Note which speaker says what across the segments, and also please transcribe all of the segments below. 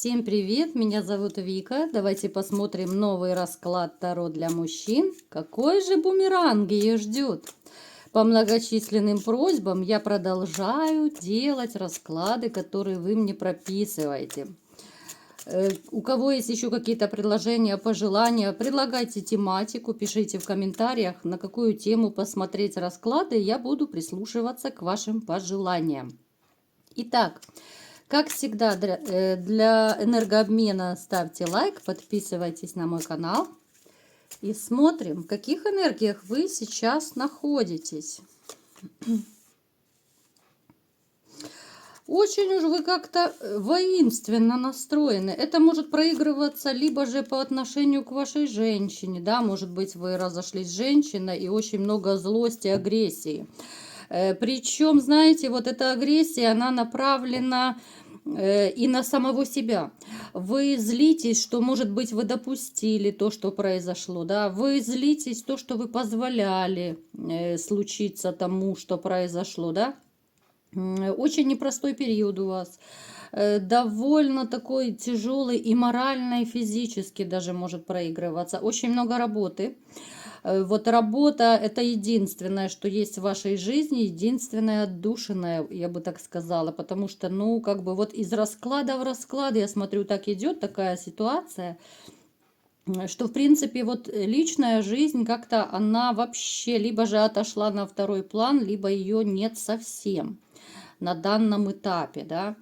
Speaker 1: Всем привет, меня зовут Вика. Давайте посмотрим новый расклад Таро для мужчин. Какой же бумеранг ее ждет? По многочисленным просьбам я продолжаю делать расклады, которые вы мне прописываете. У кого есть еще какие-то предложения, пожелания, предлагайте тематику, пишите в комментариях, на какую тему посмотреть расклады. Я буду прислушиваться к вашим пожеланиям. Итак, как всегда, для энергообмена ставьте лайк, подписывайтесь на мой канал. И смотрим, в каких энергиях вы сейчас находитесь. Очень уж вы как-то воинственно настроены. Это может проигрываться либо же по отношению к вашей женщине. Да, может быть, вы разошлись с женщиной и очень много злости, агрессии. Причем, знаете, вот эта агрессия, она направлена и на самого себя. Вы злитесь, что, может быть, вы допустили то, что произошло, да, вы злитесь то, что вы позволяли случиться тому, что произошло, да. Очень непростой период у вас, довольно такой тяжелый и морально, и физически даже может проигрываться. Очень много работы. Вот работа – это единственное, что есть в вашей жизни, единственное отдушинное, я бы так сказала, потому что, ну, как бы вот из расклада в расклад, я смотрю, так идет такая ситуация, что, в принципе, вот личная жизнь как-то она вообще либо же отошла на второй план, либо ее нет совсем на данном этапе, да.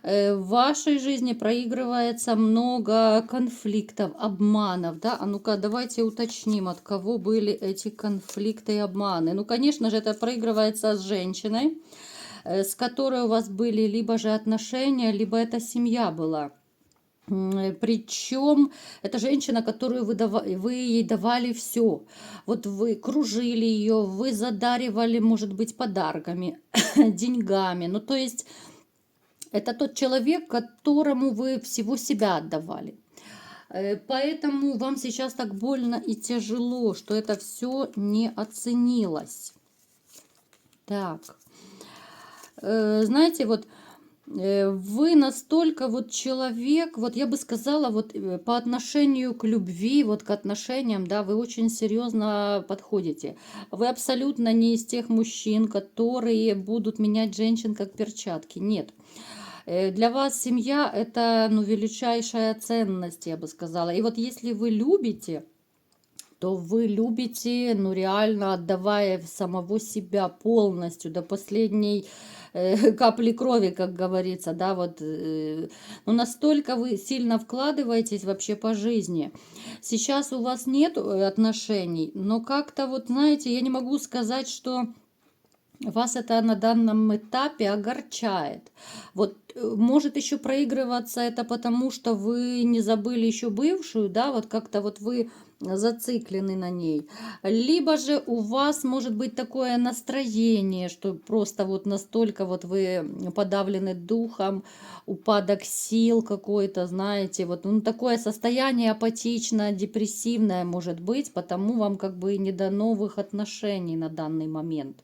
Speaker 1: В вашей жизни проигрывается много конфликтов, обманов, да? А ну-ка, давайте уточним, от кого были эти конфликты и обманы. Ну, конечно же, это проигрывается с женщиной, с которой у вас были либо же отношения, либо это семья была. Причем это женщина, которую вы ей давали все. Вот вы кружили ее, вы задаривали, может быть, подарками, деньгами. Ну, то есть это тот человек, которому вы всего себя отдавали. Поэтому вам сейчас так больно и тяжело, что это все не оценилось. Так, знаете, вот вы настолько вот человек, вот я бы сказала, вот по отношению к любви, вот к отношениям, да, вы очень серьезно подходите. Вы абсолютно не из тех мужчин, которые будут менять женщин как перчатки. Нет. Для вас семья – это, ну, величайшая ценность, я бы сказала. И вот если вы любите, то вы любите, ну, реально отдавая самого себя полностью, до последней капли крови, как говорится, да, вот, ну, настолько вы сильно вкладываетесь вообще по жизни. Сейчас у вас нет отношений, но как-то вот, знаете, я не могу сказать, что вас это на данном этапе огорчает. Вот может еще проигрываться это потому, что вы не забыли еще бывшую, да, вот как-то вот вы зациклены на ней. Либо же у вас может быть такое настроение, что просто вот настолько вот вы подавлены духом, упадок сил какой-то, знаете, вот ну, такое состояние апатичное, депрессивное может быть, потому вам как бы и не до новых отношений на данный момент.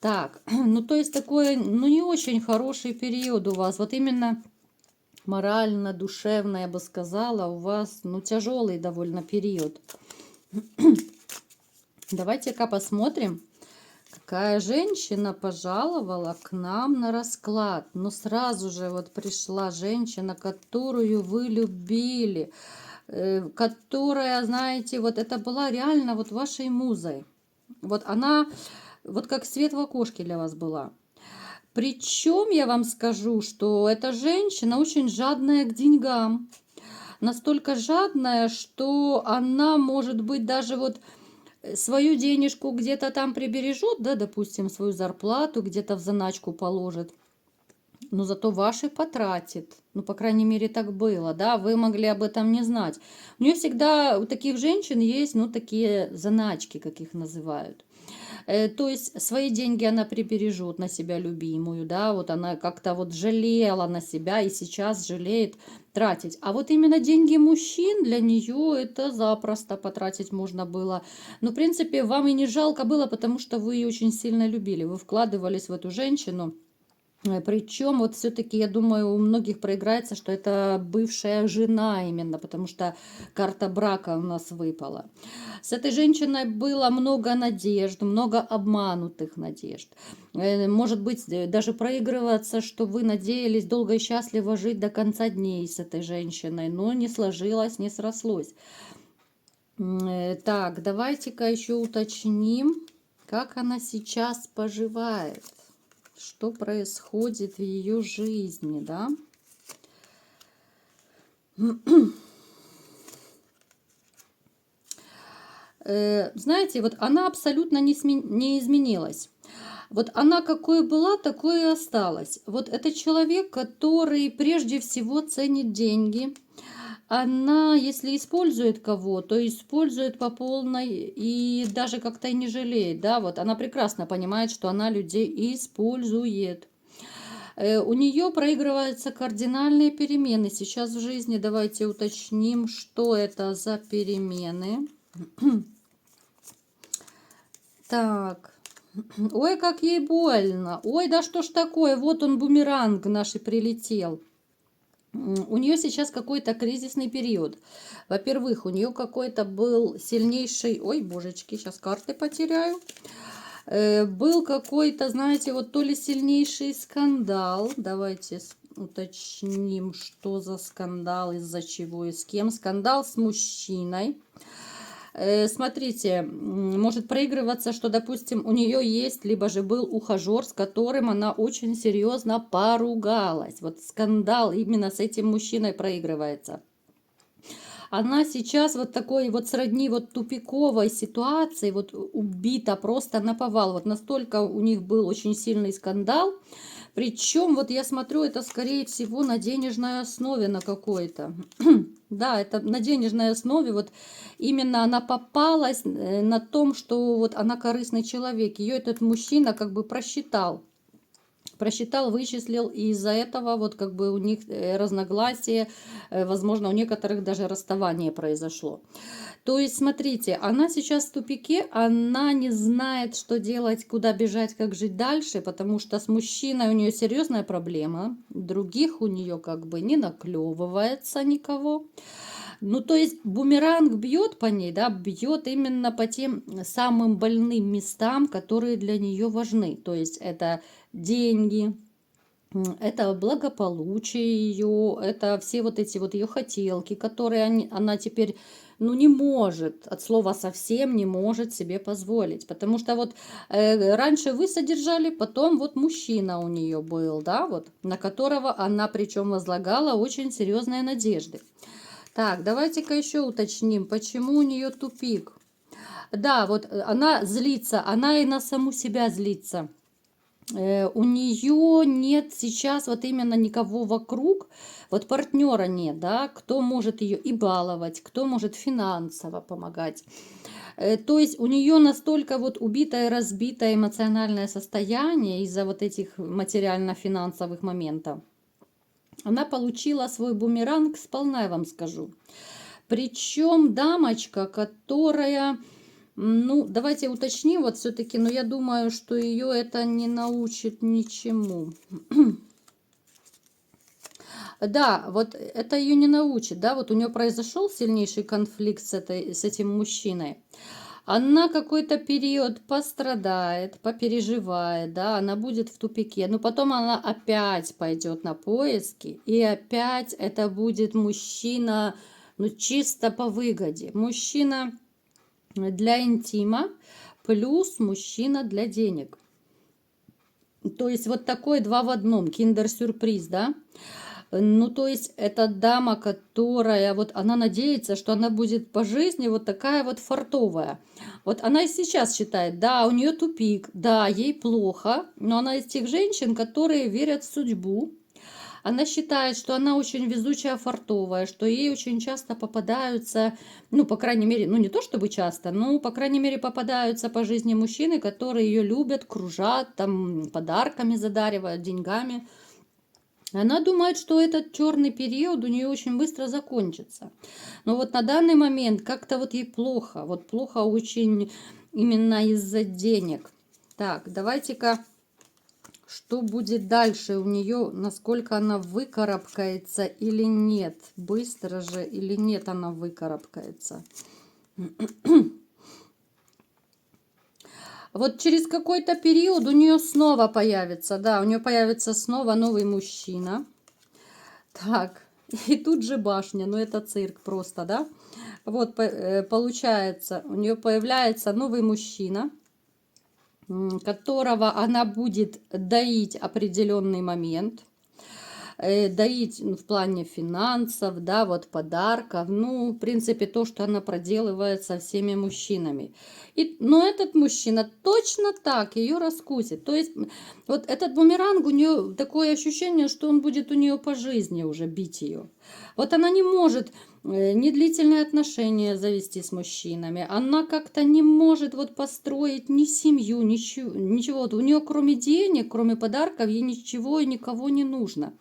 Speaker 1: Так, ну то есть такой, ну не очень хороший период у вас. Вот именно морально, душевно, я бы сказала, у вас, ну, тяжелый довольно период. Давайте-ка посмотрим, какая женщина пожаловала к нам на расклад. Но сразу же вот пришла женщина, которую вы любили, которая, знаете, вот это была реально вот вашей музой. Вот она... Вот как свет в окошке для вас была. Причем я вам скажу, что эта женщина очень жадная к деньгам. Настолько жадная, что она, может быть, даже вот свою денежку где-то там прибережет, да, допустим, свою зарплату где-то в заначку положит, но зато ваши потратит. Ну, по крайней мере, так было, да, вы могли об этом не знать. У нее всегда, у таких женщин есть, ну, такие заначки, как их называют. То есть свои деньги она прибережет на себя любимую, да, вот она как-то вот жалела на себя и сейчас жалеет тратить. А вот именно деньги мужчин для нее это запросто потратить можно было. Но, в принципе, вам и не жалко было, потому что вы ее очень сильно любили. Вы вкладывались в эту женщину. Причем вот все-таки, я думаю, у многих проиграется, что это бывшая жена именно, потому что карта брака у нас выпала. С этой женщиной было много надежд, много обманутых надежд. Может быть, даже проигрываться, что вы надеялись долго и счастливо жить до конца дней с этой женщиной, но не сложилось, не срослось. Так, давайте-ка еще уточним, как она сейчас поживает. Что происходит в ее жизни, да? Знаете, вот она абсолютно не изменилась. Вот она какой была, такой и осталась. Вот это человек, который прежде всего ценит деньги. Она, если использует кого, то использует по полной и даже как-то и не жалеет, да, вот она прекрасно понимает, что она людей использует. У нее проигрываются кардинальные перемены сейчас в жизни. Давайте уточним, что это за перемены. Так. Ой, как ей больно. Ой, да что ж такое? Вот он, бумеранг наш, и прилетел. У нее сейчас какой-то кризисный период. Во-первых, у нее какой-то был сильнейший... Ой, божечки, сейчас карты потеряю. Был какой-то, знаете, вот то ли сильнейший скандал. Давайте уточним, что за скандал, из-за чего и с кем. Скандал с мужчиной. Смотрите, может проигрываться, что, допустим, у нее есть, либо же был ухажер, с которым она очень серьезно поругалась. Вот скандал именно с этим мужчиной проигрывается. Она сейчас вот такой вот сродни вот тупиковой ситуации, вот убита просто наповал. Вот настолько у них был очень сильный скандал. Причем, вот я смотрю, это скорее всего на денежной основе на какой-то. Да, это на денежной основе. Вот именно она попалась на том, что вот она корыстный человек. Ее этот мужчина как бы просчитал. Просчитал, вычислил, и из-за этого вот как бы у них разногласия, возможно, у некоторых даже расставание произошло. То есть, смотрите, она сейчас в тупике, она не знает, что делать, куда бежать, как жить дальше, потому что с мужчиной у нее серьезная проблема, других у нее как бы не наклевывается никого. Ну, то есть бумеранг бьет по ней, да, бьет именно по тем самым больным местам, которые для нее важны. То есть это деньги, это благополучие ее, это все вот эти вот ее хотелки, которые она теперь, ну, не может, от слова совсем не может себе позволить. Потому что вот раньше вы содержали, потом вот мужчина у нее был, да, вот, на которого она причем возлагала очень серьезные надежды. Так, давайте-ка еще уточним, почему у нее тупик. Да, вот она злится, она и на саму себя злится. У нее нет сейчас вот именно никого вокруг, вот партнера нет, да, кто может ее и баловать, кто может финансово помогать. То есть у нее настолько вот убитое, разбитое эмоциональное состояние из-за вот этих материально-финансовых моментов. Она получила свой бумеранг сполна, я вам скажу. Причем дамочка, которая... Ну, давайте уточним вот все-таки, но я думаю, что ее это не научит ничему. Да, вот это ее не научит, да, вот у нее произошел сильнейший конфликт с этим мужчиной. Она какой-то период пострадает, попереживает, да, она будет в тупике, но потом она опять пойдет на поиски, и опять это будет мужчина, ну, чисто по выгоде. Мужчина для интима плюс мужчина для денег. То есть вот такой два в одном, киндер-сюрприз, да? Ну, то есть это дама, которая, вот она надеется, что она будет по жизни вот такая вот фартовая. Вот она и сейчас считает, да, у нее тупик, да, ей плохо, но она из тех женщин, которые верят в судьбу. Она считает, что она очень везучая, фартовая, что ей очень часто попадаются, ну, по крайней мере, ну, не то чтобы часто, но, по крайней мере, попадаются по жизни мужчины, которые ее любят, кружат, там, подарками задаривают, деньгами. Она думает, что этот черный период у нее очень быстро закончится. Но вот на данный момент как-то вот ей плохо. Вот плохо очень именно из-за денег. Так, давайте-ка, Что будет дальше у нее, насколько она выкарабкается или нет, быстро же или нет она выкарабкается. Вот через какой-то период у нее снова появится, да, у нее появится снова новый мужчина. Так, и тут же башня, ну это цирк просто, да. Вот получается, у нее появляется новый мужчина, которого она будет доить определенный момент. Доить в плане финансов, да, вот подарков, ну, в принципе, то, что она проделывает со всеми мужчинами. Но этот мужчина точно так ее раскусит. То есть вот этот бумеранг, у нее такое ощущение, что он будет у нее по жизни уже бить ее. Вот она не может ни длительные отношения завести с мужчинами, она как-то не может вот построить ни семью, ничего. Вот у нее кроме денег, кроме подарков, ей ничего и никого не нужно.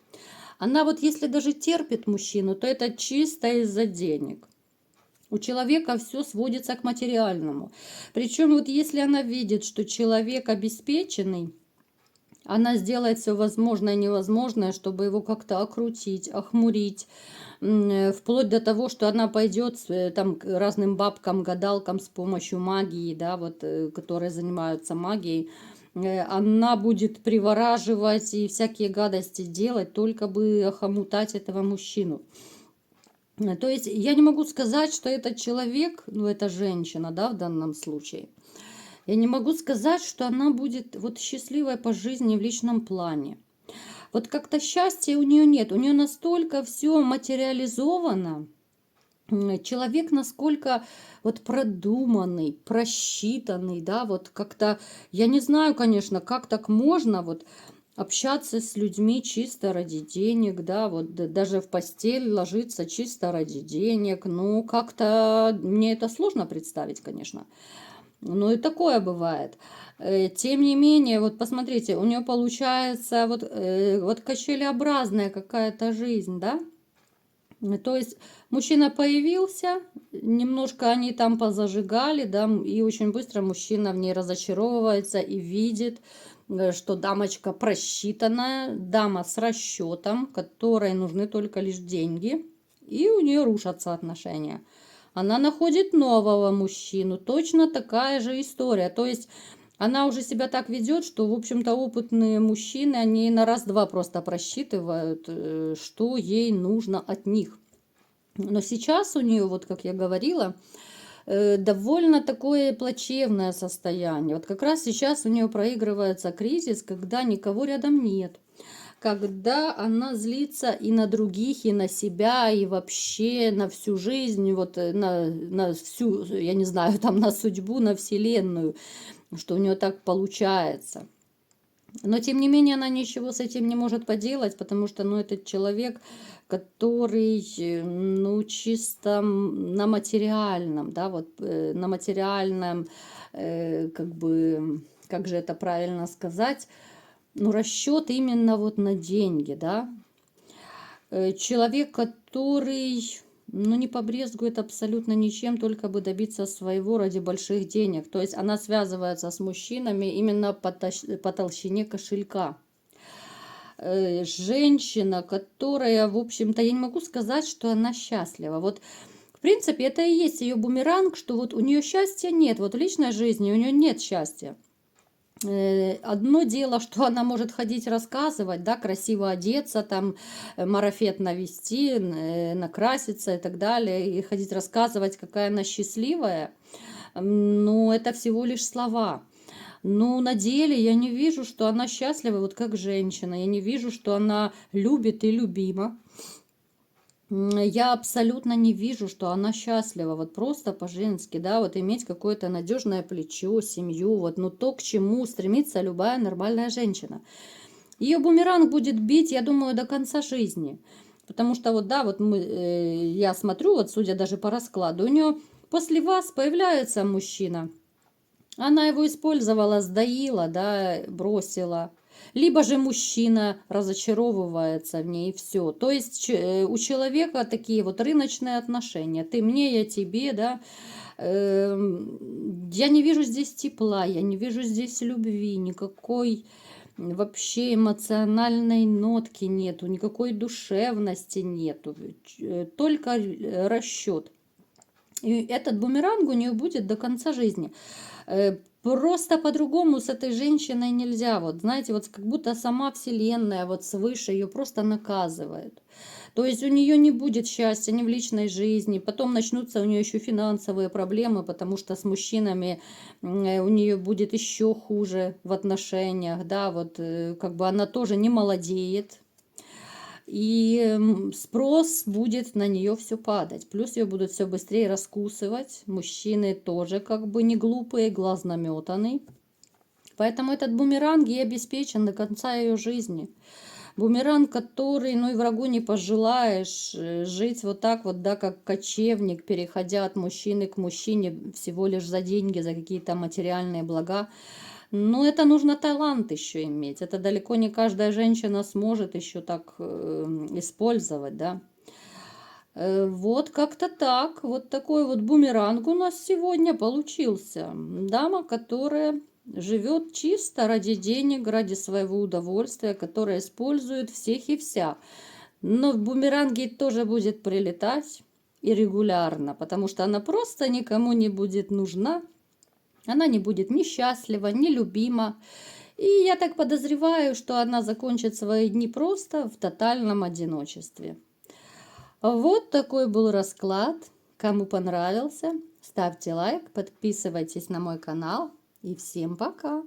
Speaker 1: Она вот если даже терпит мужчину, то это чисто из-за денег. У человека все сводится к материальному. Причем вот если она видит, что человек обеспеченный, она сделает все возможное и невозможное, чтобы его как-то окрутить, охмурить, вплоть до того, что она пойдет там к разным бабкам, гадалкам с помощью магии, да, вот, которые занимаются магией. Она будет привораживать и всякие гадости делать, только бы охомутать этого мужчину. То есть я не могу сказать, что этот человек, ну это женщина, да, в данном случае, я не могу сказать, что она будет вот счастливой по жизни в личном плане. Вот как-то счастья у нее нет, у нее настолько все материализовано, человек насколько вот продуманный, просчитанный, да, вот как-то, я не знаю, конечно, как так можно вот общаться с людьми чисто ради денег, да, вот даже в постель ложиться чисто ради денег, ну, как-то мне это сложно представить, конечно. Ну и такое бывает. Тем не менее, вот посмотрите, у нее получается вот качелеобразная какая-то жизнь, да? То есть мужчина появился, немножко они там позажигали, да, и очень быстро мужчина в ней разочаровывается и видит, что дамочка просчитанная, дама с расчетом, которой нужны только лишь деньги, и у нее рушатся отношения. Она находит нового мужчину, точно такая же история. То есть она уже себя так ведет, что, в общем-то, опытные мужчины, они на раз-два просто просчитывают, что ей нужно от них. Но сейчас у нее, вот как я говорила, довольно такое плачевное состояние. Вот как раз сейчас у нее проигрывается кризис, когда никого рядом нет. Когда она злится и на других, и на себя, и вообще на всю жизнь, вот на всю, я не знаю, там на судьбу, на вселенную, что у нее так получается. Но, тем не менее, она ничего с этим не может поделать, потому что, ну, этот человек, который, ну, чисто на материальном, да, вот на материальном, как бы, как же это правильно сказать, ну, расчет именно вот на деньги, да. Человек, который, ну, не побрезгует абсолютно ничем, только бы добиться своего ради больших денег. То есть она связывается с мужчинами именно по толщине кошелька. Женщина, которая, в общем-то, я не могу сказать, что она счастлива. Вот, в принципе, это и есть ее бумеранг, что вот у нее счастья нет, вот в личной жизни у нее нет счастья. Одно дело, что она может ходить рассказывать, да, красиво одеться, там марафет навести, накраситься и так далее, и ходить рассказывать, какая она счастливая, но это всего лишь слова. Но на деле я не вижу, что она счастлива, вот как женщина, я не вижу, что она любит и любима. Я абсолютно не вижу, что она счастлива, вот просто по-женски, да, вот иметь какое-то надежное плечо, семью, вот, ну то, к чему стремится любая нормальная женщина. Ее бумеранг будет бить, я думаю, до конца жизни, потому что вот, да, вот я смотрю, вот судя даже по раскладу, у нее после вас появляется мужчина, она его использовала, сдаила, да, бросила. Либо же мужчина разочаровывается в ней и все. То есть у человека такие вот рыночные отношения. Ты мне, я тебе, да. Я не вижу здесь тепла, я не вижу здесь любви никакой. вообще эмоциональной нотки нету, никакой душевности нету, только расчет. И этот бумеранг у нее будет до конца жизни. Просто по-другому с этой женщиной нельзя. Вот, знаете, вот как будто сама Вселенная вот свыше ее просто наказывает. То есть у нее не будет счастья ни в личной жизни, потом начнутся у нее еще финансовые проблемы, потому что с мужчинами у нее будет еще хуже в отношениях, да, вот как бы она тоже не молодеет, и спрос будет на нее все падать. Плюс ее будут все быстрее раскусывать. Мужчины тоже как бы не глупые, глаз наметанный. Поэтому этот бумеранг ей обеспечен до конца ее жизни. Бумеранг, который, ну и врагу не пожелаешь, жить вот так вот, да, как кочевник, переходя от мужчины к мужчине всего лишь за деньги, за какие-то материальные блага. Но это нужно талант еще иметь. Это далеко не каждая женщина сможет еще так использовать, да. Вот как-то так. Вот такой вот бумеранг у нас сегодня получился. Дама, которая живет чисто ради денег, ради своего удовольствия, которая использует всех и вся. Но в бумеранге тоже будет прилетать и регулярно, потому что она просто никому не будет нужна. Она не будет ни счастлива, ни любима. И я так подозреваю, что она закончит свои дни просто в тотальном одиночестве. Вот такой был расклад. Кому понравился, ставьте лайк, подписывайтесь на мой канал. И всем пока!